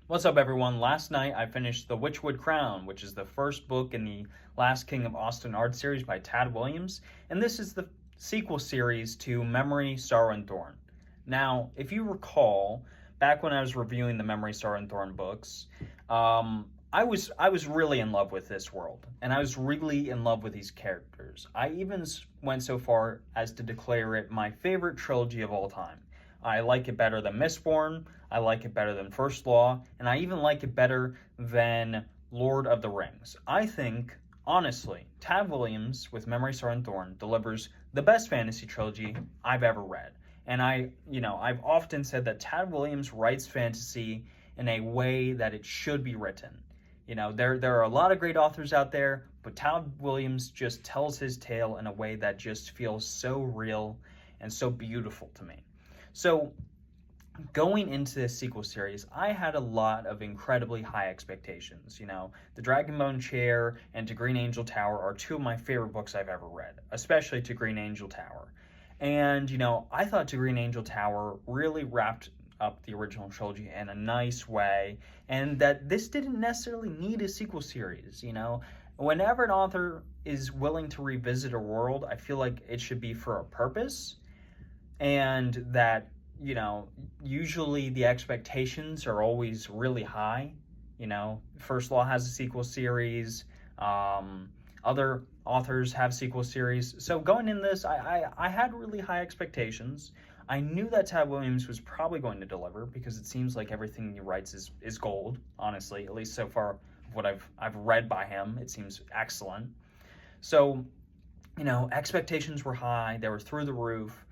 What's up, everyone? Last night I finished The Witchwood Crown, which is the first book in the Last King of Austenard series by Tad Willams, and this is the sequel series to Memory, Sorrow, and Thorn. Now, if you recall, back when I was reviewing the Memory, Sorrow, and Thorn books, I was really in love with this world, and I was really in love with these characters. I even went so far as to declare it my favorite trilogy of all time. I like it better than Mistborn, I like it better than First Law, and I even like it better than Lord of the Rings. I think, honestly, Tad Willams with Memory, Sorrow, and Thorn delivers the best fantasy trilogy I've ever read. And I've often said that Tad Willams writes fantasy in a way that it should be written. There are a lot of great authors out there, but Tad Willams just tells his tale in a way that just feels so real and so beautiful to me. So, going into this sequel series, I had a lot of incredibly high expectations. The Dragonbone Chair and To Green Angel Tower are two of my favorite books I've ever read, especially To Green Angel Tower. And, I thought To Green Angel Tower really wrapped up the original trilogy in a nice way, and that this didn't necessarily need a sequel series. Whenever an author is willing to revisit a world, I feel like it should be for a purpose, and that usually the expectations are always really high. First Law has a sequel series. Other authors have sequel series. So going in this, I had really high expectations. I knew that Tad Willams was probably going to deliver because it seems like everything he writes is gold, honestly, at least so far of what I've read by him. It seems excellent. So, expectations were high, they were through the roof.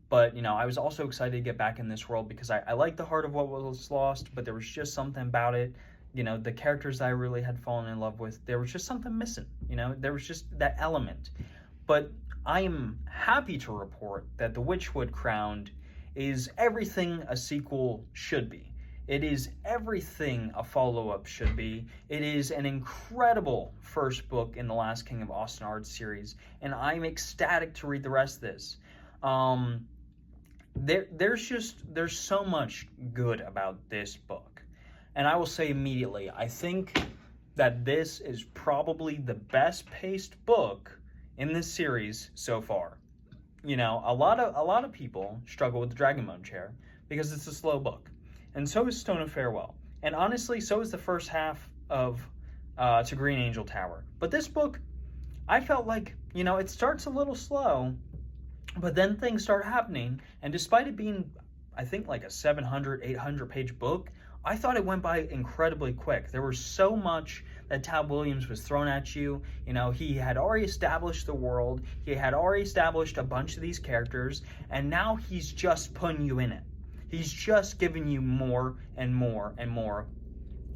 But, I was also excited to get back in this world because I liked the heart of what was lost, but there was just something about it. The characters I really had fallen in love with, there was just something missing. There was just that element. But I am happy to report that The Witchwood Crown is everything a sequel should be. It is everything a follow-up should be. It is an incredible first book in the Last King of Austenard series, and I'm ecstatic to read the rest of this. There's so much good about this book. And I will say immediately, I think that this is probably the best paced book in this series so far. A lot of people struggle with the Dragonbone Chair because it's a slow book. And so is Stone of Farewell. And honestly, so is the first half of To Green Angel Tower. But this book, I felt like, it starts a little slow, but then things start happening, and despite it being, I think, like a 700, 800 page book, I thought it went by incredibly quick. There was so much that Tad Willams was thrown at you. He had already established the world, he had already established a bunch of these characters, and now he's just putting you in it. He's just giving you more and more and more.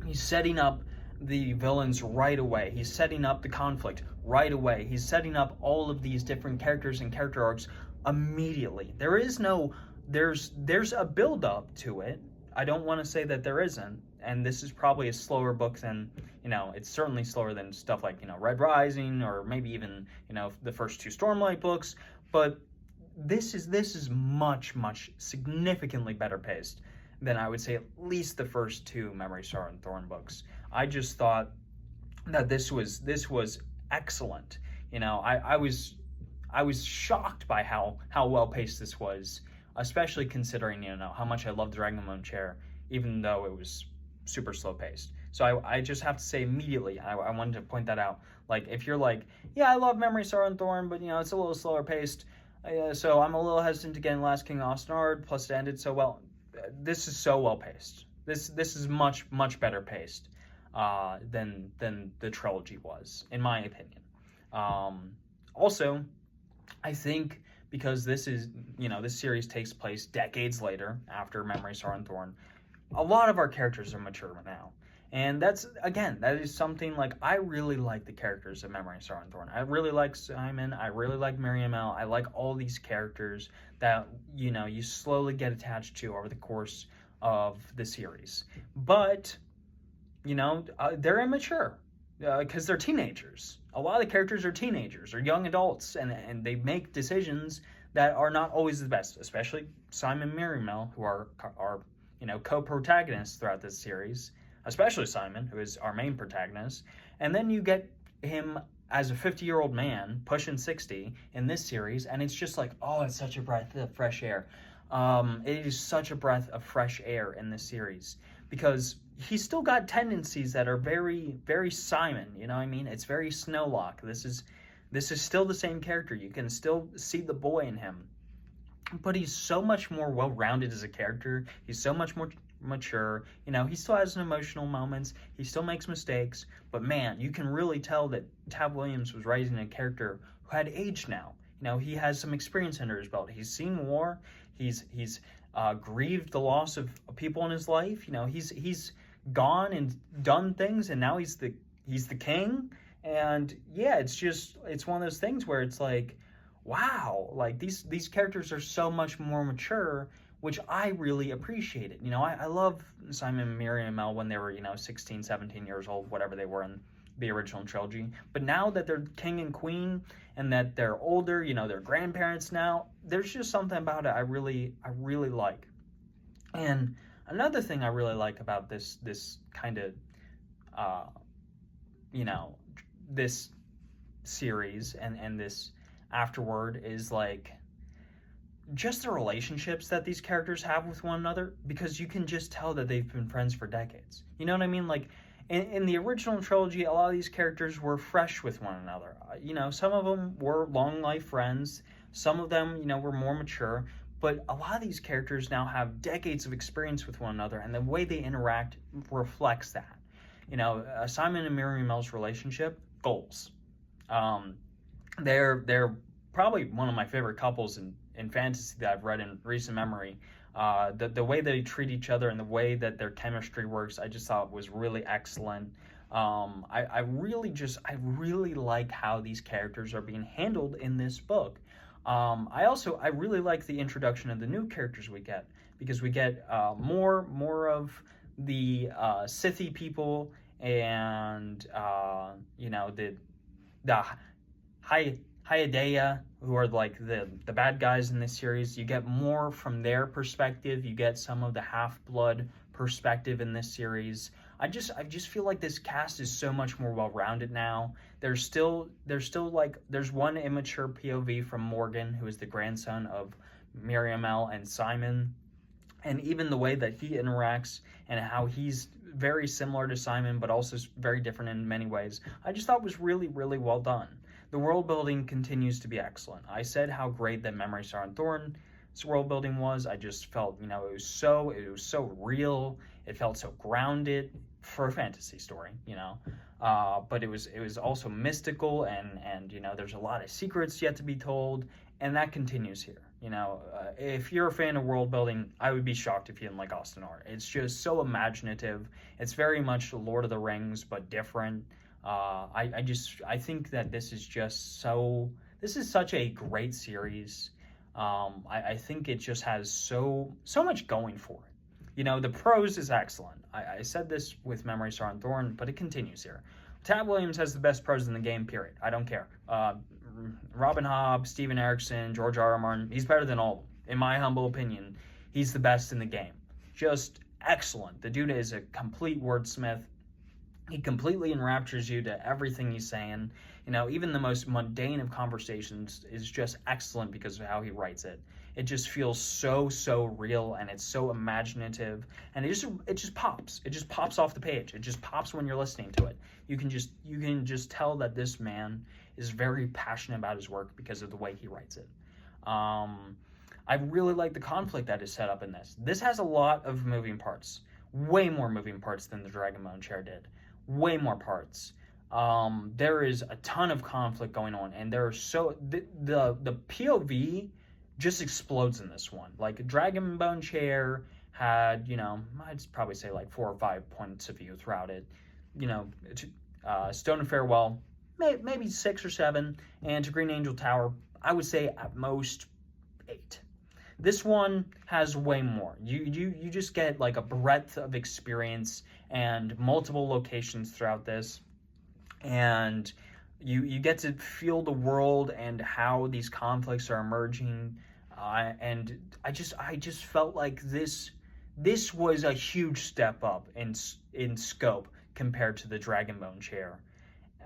He's setting up the villains right away. He's setting up the conflict right away. He's setting up all of these different characters and character arcs immediately. There's a build up to it. I don't want to say that there isn't, and this is probably a slower book than, it's certainly slower than stuff like, Red Rising, or maybe even, the first two Stormlight books, but this is much, much significantly better paced than, I would say, at least the first two Memory, Sorrow, and Thorn books. I just thought that this was excellent. I was shocked by how well paced this was, especially considering how much I loved Dragonbone Chair, even though it was super slow paced. So I just have to say immediately, I wanted to point that out. Like, if you're like, yeah, I love Memory, Sorrow, and Thorn, but it's a little slower paced, so I'm a little hesitant to get in Last King of Austenard, plus it ended so well. This is so well paced. This is much better paced than the trilogy was, in my opinion. Also, I think because this series takes place decades later after Memory, Sorrow, and Thorn, a lot of our characters are mature now. And that is something, like, I really like the characters of Memory, Sorrow, and Thorn. I really like Simon. I really like Miriam L. I like all these characters that, you slowly get attached to over the course of the series. But, they're immature because they're teenagers. A lot of the characters are teenagers or young adults, and they make decisions that are not always the best, especially Simon and Miriam L, who are co-protagonists throughout this series. especially Simon, who is our main protagonist. And then you get him as a 50-year-old man, pushing 60 in this series, and it's just like, oh, it's such a breath of fresh air. It is such a breath of fresh air in this series because he's still got tendencies that are very, very Simon. You know what I mean? It's very Snowlock. This is still the same character. You can still see the boy in him, but he's so much more well-rounded as a character. He's so much more mature. You know, he still has some emotional moments. He still makes mistakes, but man, you can really tell that Tad Willams was raising a character who had aged now. You know, he has some experience under his belt. He's seen war. He's grieved the loss of people in his life. You know, he's gone and done things, and now he's the king. And yeah, it's one of those things where it's like, wow, like these characters are so much more mature, which I really appreciated. You know, I love Simon and Miriam when they were, 16, 17 years old, whatever they were in the original trilogy. But now that they're king and queen and that they're older, they're grandparents now, there's just something about it I really like. And another thing I really like about this kind of, this series and this afterward is like just the relationships that these characters have with one another, because you can just tell that they've been friends for decades. You know what I mean? Like in the original trilogy, a lot of these characters were fresh with one another. Some of them were long life friends. Some of them, were more mature. But a lot of these characters now have decades of experience with one another, and the way they interact reflects that. Simon and Miriam's relationship, goals. They're probably one of my favorite couples in fantasy that I've read in recent memory. The way they treat each other and the way that their chemistry works, I just thought was really excellent. I really like how these characters are being handled in this book. I really like the introduction of the new characters we get, because we get more of the Scythy people and the Hyadea, who are like the bad guys in this series. You get more from their perspective. You get some of the Half-Blood perspective in this series. I just feel like this cast is so much more well-rounded now. There's still like, there's one immature POV from Morgan, who is the grandson of Miriam and Simon, and even the way that he interacts and how he's very similar to Simon but also very different in many ways, I just thought was really, really well done. The world building continues to be excellent. I said how great that Memory Star and Thorn's world building was. I just felt, it was so real. It felt so grounded for a fantasy story, but it was also mystical, and there's a lot of secrets yet to be told, and that continues here. If you're a fan of world building, I would be shocked if you didn't like Austin Art. It's just so imaginative. It's very much Lord of the Rings, but different. I think that this is such a great series. I think it just has so much going for it. The prose is excellent. I said this with Memory Star and Thorn, but it continues here. Tad Willams has the best prose in the game, period. I don't care. Robin Hobb, Steven Erikson, George R. R. Martin, he's better than all of them. In my humble opinion, he's the best in the game. Just excellent. The dude is a complete wordsmith. He completely enraptures you to everything he's saying. Even the most mundane of conversations is just excellent because of how he writes it. It just feels so real, and it's so imaginative, and it just pops. It just pops off the page. It just pops when you're listening to it. You can just tell that this man is very passionate about his work because of the way he writes it. I really like the conflict that is set up in this. This has a lot of moving parts. Way more moving parts than the Dragonbone chair did. Way more parts. There is a ton of conflict going on, and the POV just explodes in this one. Like, Dragonbone chair had, I'd probably say like 4 or 5 points of view throughout it. Stone and Farewell, maybe 6 or 7, and to Green Angel Tower, I would say at most 8. This one has way more. You just get like a breadth of experience and multiple locations throughout this, and you get to feel the world and how these conflicts are emerging, and I just felt like this this was a huge step up in scope compared to the Dragonbone Chair.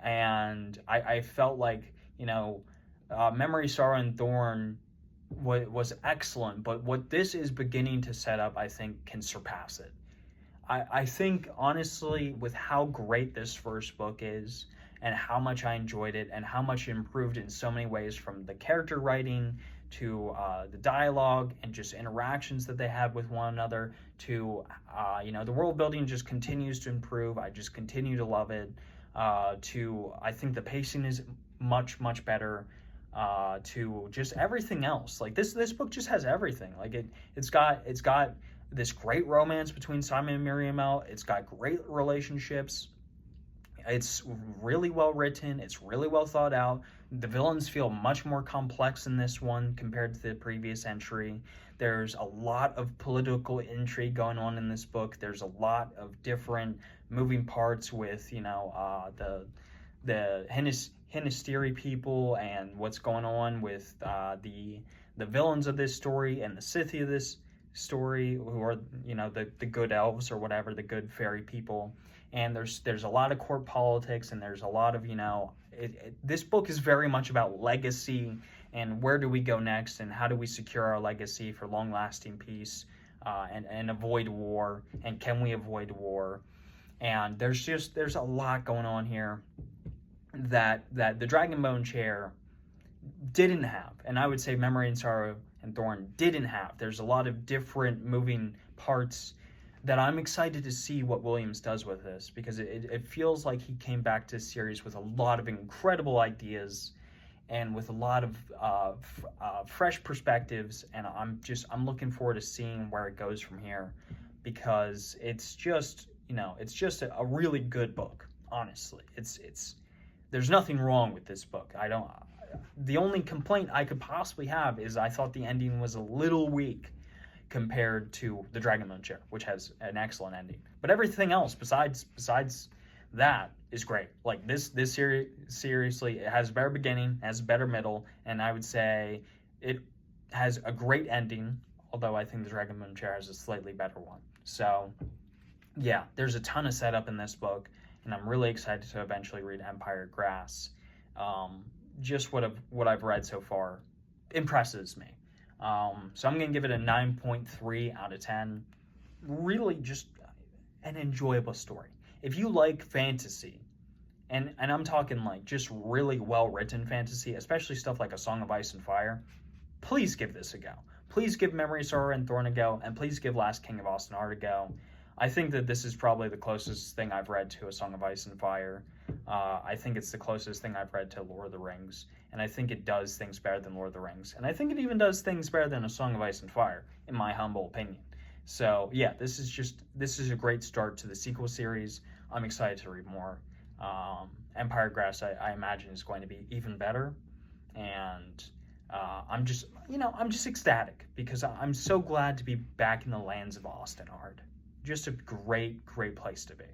And I felt like, Memory, Sorrow, and Thorn was excellent, but what this is beginning to set up, I think, can surpass it. I think, honestly, with how great this first book is, and how much I enjoyed it, and how much it improved in so many ways, from the character writing to the dialogue and just interactions that they have with one another, to the world building just continues to improve. I just continue to love it. I think the pacing is much better. To just everything else. Like this book just has everything. Like it's got this great romance between Simon and Miriamel. It's got great relationships. It's really well written. It's really well thought out. The villains feel much more complex in this one compared to the previous entry. There's a lot of political intrigue going on in this book. There's a lot of different moving parts with, the Hinisteri people, and what's going on with the villains of this story and the Scythia of this story, who are the good elves or whatever, the good fairy people. And there's a lot of court politics, and there's a lot of this book is very much about legacy and where do we go next, and how do we secure our legacy for long-lasting peace and avoid war, and can we avoid war. And there's a lot going on here that the Dragonbone Chair didn't have, and I would say Memory and Sorrow and Thorn didn't have. There's a lot of different moving parts that I'm excited to see what Willams does with this, because it feels like he came back to this series with a lot of incredible ideas and with a lot of fresh perspectives, and I'm looking forward to seeing where it goes from here, because it's just a really good book. Honestly, there's nothing wrong with this book. The only complaint I could possibly have is I thought the ending was a little weak compared to the Dragonbone Chair, which has an excellent ending. But everything else besides that is great. Like this series, seriously, it has a better beginning, has a better middle, and I would say it has a great ending, although I think the Dragonbone Chair has a slightly better one. So yeah, there's a ton of setup in this book, and I'm really excited to eventually read Empire Grass. Just what I've read so far impresses me. So I'm going to give it a 9.3 out of 10. Really just an enjoyable story. If you like fantasy, and I'm talking like just really well-written fantasy, especially stuff like A Song of Ice and Fire, please give this a go. Please give Memory, Sorrow, and Thorn a go, and please give Last King of Ostenar a go. I think that this is probably the closest thing I've read to A Song of Ice and Fire. I think it's the closest thing I've read to Lord of the Rings, and I think it does things better than Lord of the Rings, and I think it even does things better than A Song of Ice and Fire, in my humble opinion. So yeah, this is a great start to the sequel series. I'm excited to read more. Empire Grass, I imagine, is going to be even better, and I'm just ecstatic, because I'm so glad to be back in the lands of Ostenard. Just a great place to be.